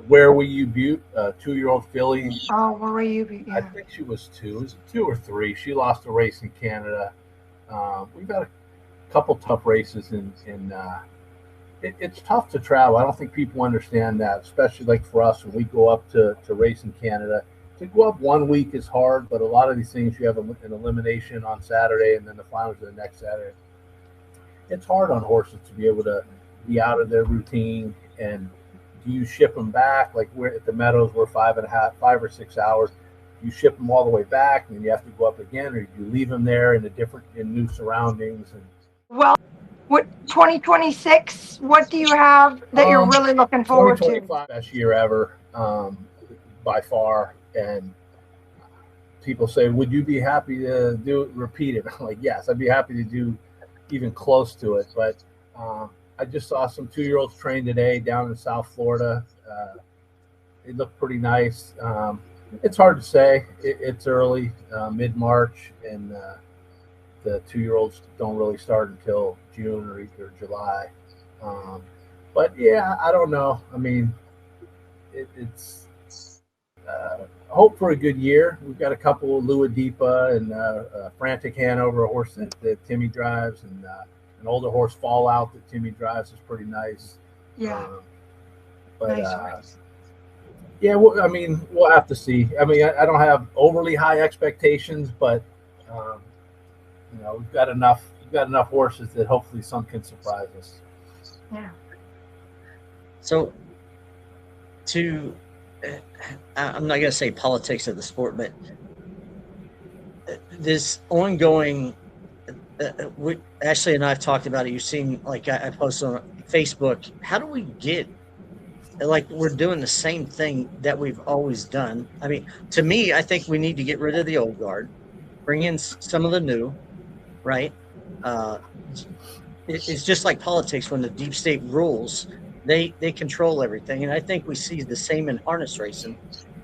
C: Where Were You Butte, a 2-year-old filly.
D: Oh, Where Were You Butte? Yeah.
C: I think she was 2. It was 2 or 3. She lost a race in Canada. We've got a couple tough races it's tough to travel. I don't think people understand that, especially like for us when we go up to race in Canada. To go up 1 week is hard, but a lot of these things you have an elimination on Saturday and then the finals are the next Saturday. It's hard on horses to be able to be out of their routine. And do you ship them back? Like we're at the Meadows, we're 5 or 6 hours. you ship them all the way back and you have to go up again, or you leave them there in new surroundings. And
D: Well, what 2026? What do you have that you're really looking forward to?
C: 2025, best year ever, by far. And people say, would you be happy to repeat it? I'm like, yes, I'd be happy to do even close to it. But I just saw some 2-year-olds train today down in South Florida. It looked pretty nice. It's hard to say. It's early, mid-March, and the 2-year-olds don't really start until June or July. But yeah, I don't know. I mean, it's hope for a good year. We've got a couple of Luadipa and Frantic Hanover, a horse that Timmy drives, and an older horse Fallout that Timmy drives is pretty nice.
D: Yeah.
C: But
D: Nice.
C: yeah, well, I mean, we'll have to see. I mean, I don't have overly high expectations, but we've got enough horses that hopefully some can surprise us.
D: Yeah.
B: So, I'm not going to say politics of the sport, but this ongoing, Ashley and I have talked about it. You've seen, like I posted on Facebook, how do we get, like, we're doing the same thing that we've always done? I mean, to me, I think we need to get rid of the old guard, bring in some of the new, right? It's just like politics. When the deep state rules, they control everything. And I think we see the same in harness racing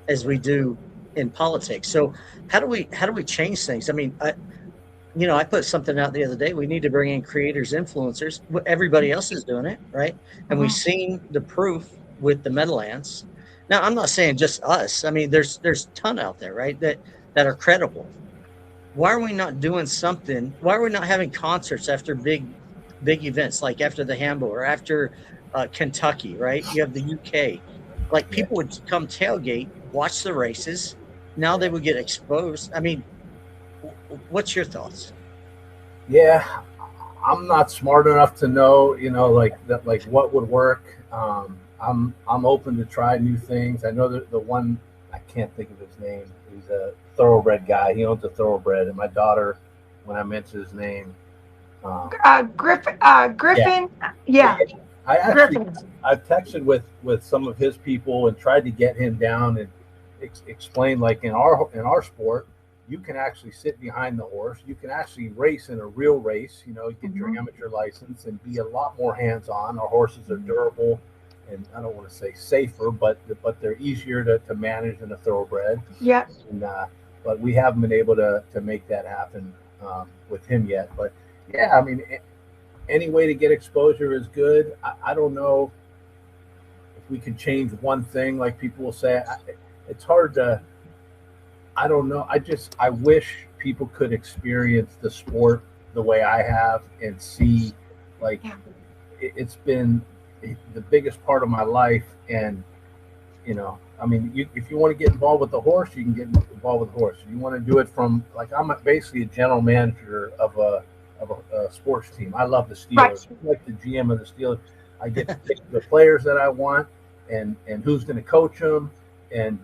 B: as we do in politics. So how do we change things? I mean, I put something out the other day. We need to bring in creators, influencers. Everybody else is doing it, right? And we've seen the proof with the Meadowlands. Now, I'm not saying just us. I mean, there's a ton out there, right, that are credible. Why are we not doing something? Why are we not having concerts after big events, like after the Hambo or after Kentucky, right? You have the UK. Like, people would come tailgate, watch the races. Now they would get exposed. I mean, what's your thoughts?
C: Yeah, I'm not smart enough to know, like what would work. I'm open to try new things. I know that the one, I can't think of his name. He's a thoroughbred guy. He owns a thoroughbred, and my daughter, when I mentioned his name,
D: Griffin. Yeah.
C: I've texted with some of his people and tried to get him down and explain, like, in our sport, you can actually sit behind the horse. You can actually race in a real race, get your amateur license and be a lot more hands-on. Our horses are durable, and I don't want to say safer, but they're easier to manage than a thoroughbred.
D: Yeah.
C: And, but we haven't been able to make that happen with him yet. But yeah, I mean, any way to get exposure is good. I don't know if we could change one thing, like people will say. It's hard to. I don't know. I wish people could experience the sport the way I have and see, like, it's been the biggest part of my life. And, I mean, if you want to get involved with the horse, you can get involved with the horse. If you want to do it from, like, I'm basically a general manager of a sports team. I love the Steelers.
D: Right.
C: I'm like the GM of the Steelers. I get to pick the players that I want and who's going to coach them. And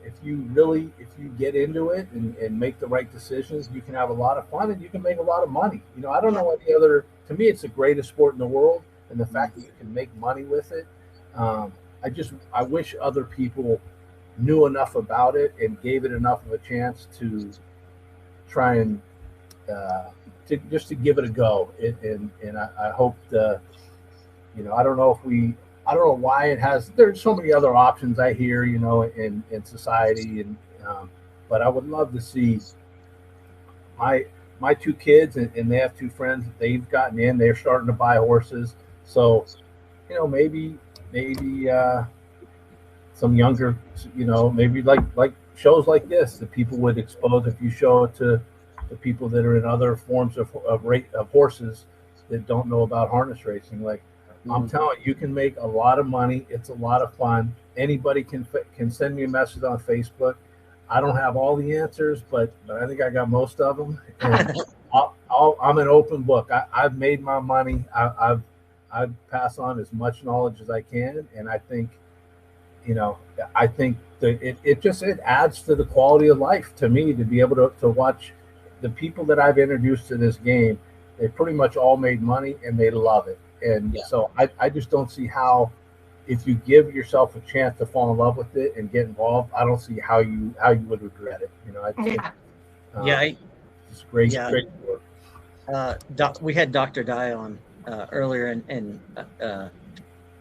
C: if you get into it and make the right decisions, you can have a lot of fun and you can make a lot of money. I don't know any other. To me, it's the greatest sport in the world, and the fact that you can make money with it. I wish other people knew enough about it and gave it enough of a chance to try and to give it a go. And I hope I don't know why it has. There's so many other options I hear, in society, and but I would love to see my two kids, and they have two friends. They've gotten in. They're starting to buy horses. So, maybe some younger, maybe like shows like this that people would expose. If you show it to the people that are in other forms of horses that don't know about harness racing, like. I'm telling you, you can make a lot of money. It's a lot of fun. Anybody can send me a message on Facebook. I don't have all the answers, but I think I got most of them. And I'm an open book. I've made my money. I've passed on as much knowledge as I can, and I think I think that it adds to the quality of life to me to be able to watch the people that I've introduced to this game. They pretty much all made money and they love it. And so I just don't see how, if you give yourself a chance to fall in love with it and get involved, I don't see how you would regret it. I think, it's great work.
B: We had Dr. Dye on earlier and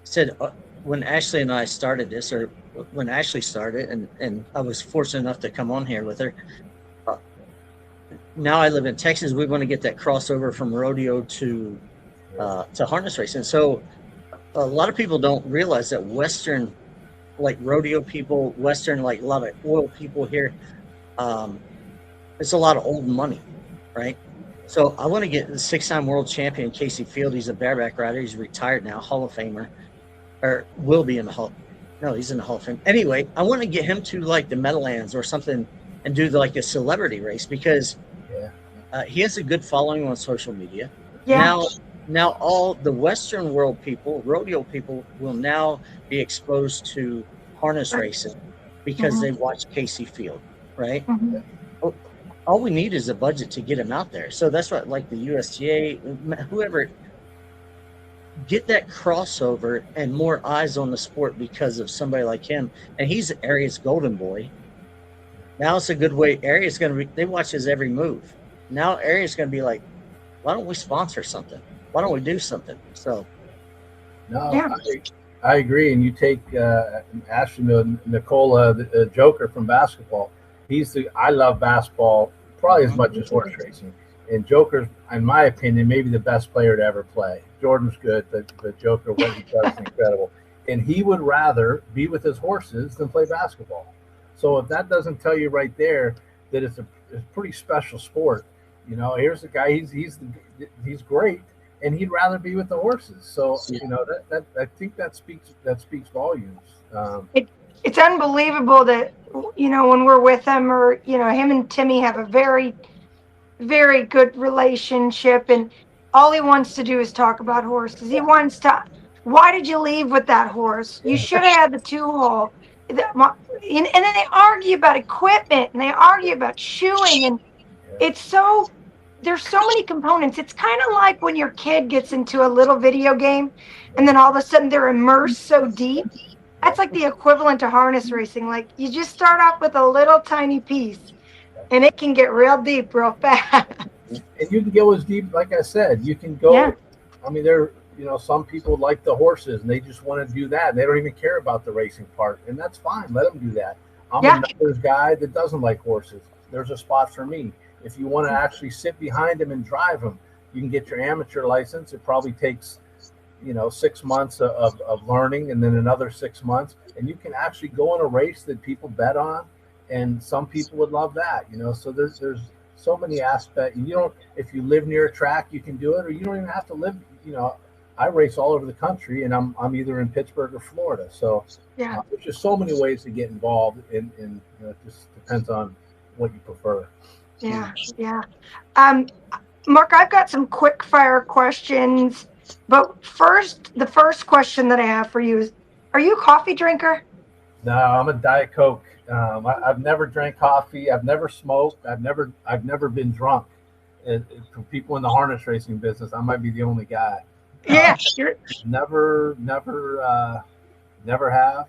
B: said when Ashley and I started this, or when Ashley started, and I was fortunate enough to come on here with her. Now I live in Texas. We want to get that crossover from rodeo to harness racing. So a lot of people don't realize that Western, like rodeo people, Western, like a lot of oil people here, it's a lot of old money, right? So I want to get the 6-time world champion Casey Field. He's a bareback rider. He's retired now, Hall of Famer, or will be in the Hall. No, he's in the Hall of Fame. Anyway, I want to get him to like the Meadowlands or something and do like a celebrity race because he has a good following on social media. Yeah. Now all the Western world people, rodeo people, will now be exposed to harness racing because they watch Casey Field, right? All we need is a budget to get him out there. So that's what, like the USTA, whoever, get that crossover and more eyes on the sport because of somebody like him. And he's Area's golden boy. Now it's a good way. Area's going to be, they watch his every move. Now Area's going to be like, why don't we sponsor something? Why don't we do something? So,
C: I agree. And you take Ashton Nicola, the Joker from basketball. I love basketball probably as much as horse racing. And Joker's, in my opinion, maybe the best player to ever play. Jordan's good, but the Joker, what he does is incredible. And he would rather be with his horses than play basketball. So if that doesn't tell you right there that it's a pretty special sport, here's the guy. He's great, and he'd rather be with the horses. So that I think that speaks volumes.
D: It's unbelievable that when we're with him, or him and Timmy have a very, very good relationship, and all he wants to do is talk about horses. He wants to. Why did you leave with that horse? You should have had the 2-hole. And then they argue about equipment, and they argue about shoeing, and there's so many components. It's kind of like when your kid gets into a little video game, and then all of a sudden they're immersed so deep. That's like the equivalent to harness racing. Like, you just start off with a little tiny piece, and it can get real deep real fast.
C: And you can go as deep, like I said, you can go. Yeah. I mean, some people like the horses and they just want to do that. And they don't even care about the racing part, and that's fine. Let them do that. I'm a numbers guy that doesn't like horses. There's a spot for me. If you want to actually sit behind him and drive him, you can get your amateur license. It probably takes 6 months of learning, and then another 6 months, and you can actually go on a race that people bet on, and some people would love that. So there's so many aspects. If you live near a track, you can do it, or you don't even have to live. I race all over the country, and I'm either in Pittsburgh or Florida. So there's just so many ways to get involved, and it just depends on what you prefer.
D: Yeah. Mark, I've got some quick fire questions, but first, the first question that I have for you is, are you a coffee drinker?
C: No, I'm a Diet Coke. I've never drank coffee. I've never smoked. I've never been drunk. For people in the harness racing business, I might be the only guy.
D: Yeah,
C: never have.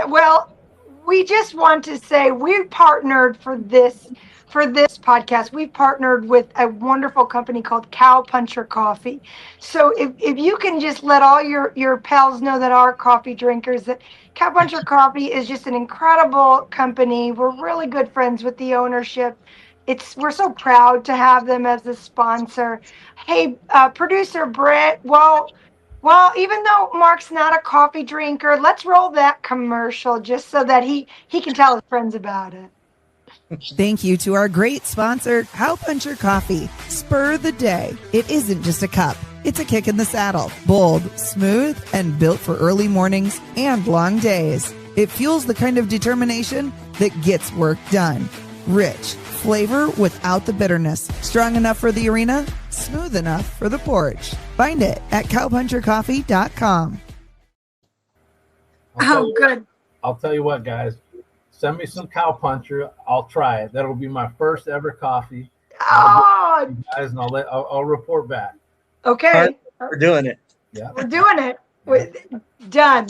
D: Well, we just want to say we partnered for this podcast. We partnered with a wonderful company called Cow Puncher Coffee. So if you can just let all your pals know that are coffee drinkers, that Cow Puncher Coffee is just an incredible company. We're really good friends with the ownership. We're so proud to have them as a sponsor. Hey, producer Brett, well, even though Mark's not a coffee drinker, let's roll that commercial just so that he can tell his friends about it.
A: Thank you to our great sponsor, Cow Puncher Coffee. Spur the day. It isn't just a cup. It's a kick in the saddle. Bold, smooth, and built for early mornings and long days. It fuels the kind of determination that gets work done. Rich flavor without the bitterness. Strong enough for the arena, smooth enough for the porch. Find it at cowpunchercoffee.com.
D: Oh, good.
C: I'll tell you what, guys. Send me some cowpuncher. I'll try it. That'll be my first ever coffee.
D: Oh,
C: Guys, and I'll report back.
D: okay.
B: We're doing it.
C: Yeah.
D: We're doing it. Done.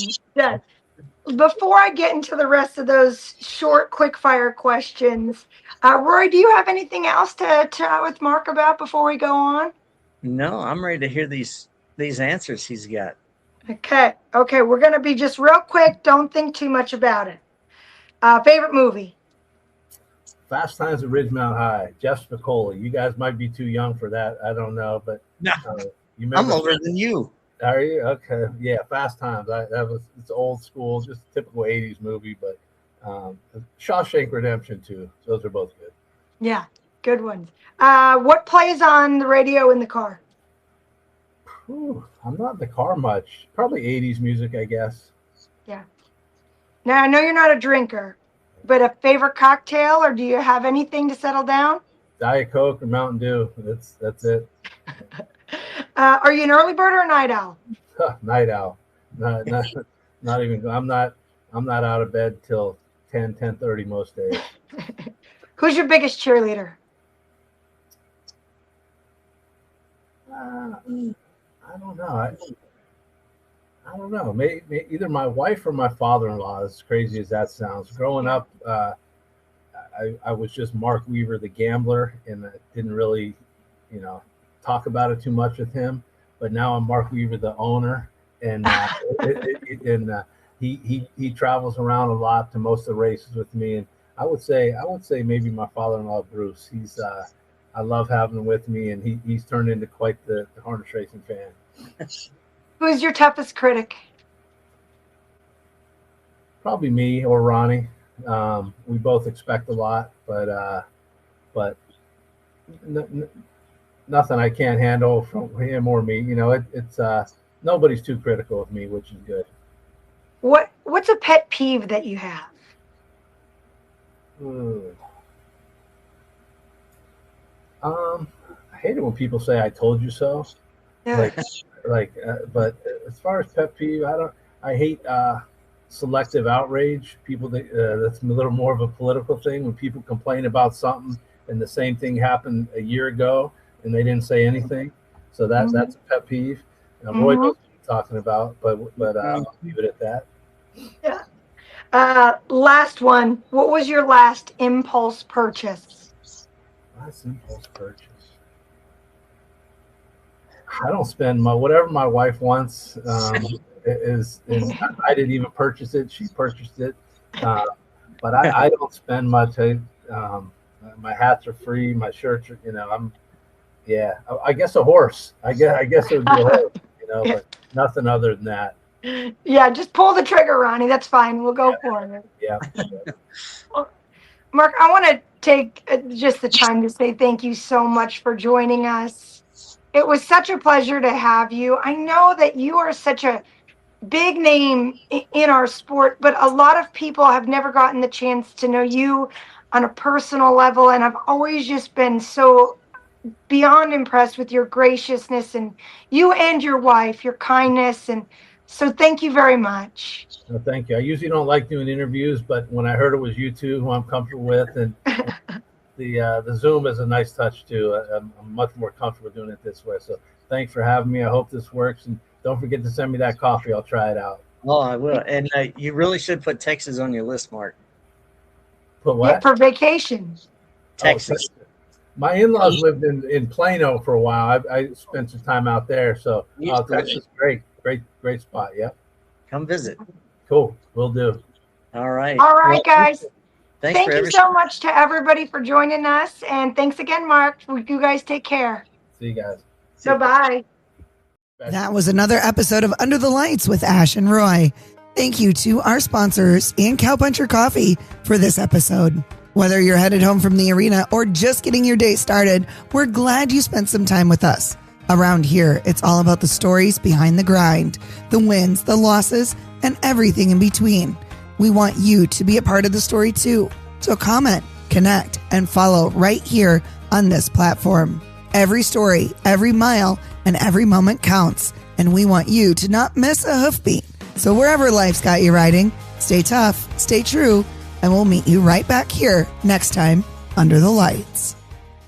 D: Before I get into the rest of those short, quick fire questions, Roy, do you have anything else to chat with Mark about before we go on?
B: No, I'm ready to hear these answers he's got.
D: Okay. We're going to be just real quick. Don't think too much about it. Favorite movie?
C: Fast Times at Ridgemount High. Jeff Spicoli. You guys might be too young for that. I don't know, but
B: No,
C: you
B: I'm older than you.
C: Are you? Okay. Yeah, Fast Times. It's old school, just a typical 80s movie, but Shawshank Redemption too. Those are both good.
D: Yeah, good ones. What plays on the radio in the car?
C: I'm not in the car much. Probably 80s music, I guess.
D: Yeah. Now, I know you're not a drinker, but a favorite cocktail, or do you have anything to settle down?
C: Diet Coke or Mountain Dew. That's it.
D: Are you an early bird or a night owl?
C: Night owl. Not even. I'm not out of bed till 10:30 most days.
D: Who's your biggest cheerleader?
C: I don't know. I don't know. Maybe either my wife or my father-in-law. As crazy as that sounds. Growing up, I was just Mark Weaver, the gambler, and I didn't really, talk about it too much with him. But now I'm Mark Weaver, the owner, and he travels around a lot to most of the races with me. And I would say maybe my father-in-law Bruce. I love having him with me, and he's turned into quite the harness racing fan.
D: Who's your toughest critic?
C: Probably me or Ronnie. We both expect a lot, but nothing I can't handle from him or me. It's nobody's too critical of me, which is good.
D: What's a pet peeve that you have?
C: I hate it when people say "I told you so."
D: Yeah.
C: But as far as pet peeve, I hate selective outrage. People that's a little more of a political thing. When people complain about something and the same thing happened a year ago and they didn't say anything, so that's a pet peeve. Roy knows what I'm talking about, but I'll leave it at that.
D: Yeah. Last one. What was your last impulse purchase?
C: Last impulse purchase. I don't spend whatever my wife wants is I didn't even purchase it. She purchased it. But I don't spend much. My hats are free. My shirts are, I guess a horse. I guess it would be a horse, but nothing other than that.
D: Yeah, just pull the trigger, Ronnie. That's fine. We'll go for it.
C: Yeah.
D: Well, Mark, I want to take just the time to say thank you so much for joining us. It was such a pleasure to have you. I know that you are such a big name in our sport, but a lot of people have never gotten the chance to know you on a personal level. And I've always just been so beyond impressed with your graciousness and you and your wife, your kindness. And so thank you very much.
C: No, thank you. I usually don't like doing interviews, but when I heard it was you two, who I'm comfortable with, and the Zoom is a nice touch too. I'm much more comfortable doing it this way. So thanks for having me. I hope this works, and don't forget to send me that coffee. I'll try it out.
B: Oh, I will. And you really should put Texas on your list, Mark.
C: Put what?
D: Yeah, for vacation.
B: Texas.
C: My in-laws lived in Plano for a while. I spent some time out there. So Texas, great spot. Yep.
B: Come visit.
C: Cool. Will do.
B: All right.
D: All right, guys.
B: Thank
D: you so much to everybody for joining us. And thanks again, Mark. You guys take care.
C: See you guys.
D: Bye-bye.
A: That was another episode of Under the Lights with Ash and Roy. Thank you to our sponsors and Cowpuncher Coffee for this episode. Whether you're headed home from the arena or just getting your day started, we're glad you spent some time with us. Around here, it's all about the stories behind the grind, the wins, the losses, and everything in between. We want you to be a part of the story too. So comment, connect, and follow right here on this platform. Every story, every mile, and every moment counts. And we want you to not miss a hoofbeat. So wherever life's got you riding, stay tough, stay true, and we'll meet you right back here next time under the lights.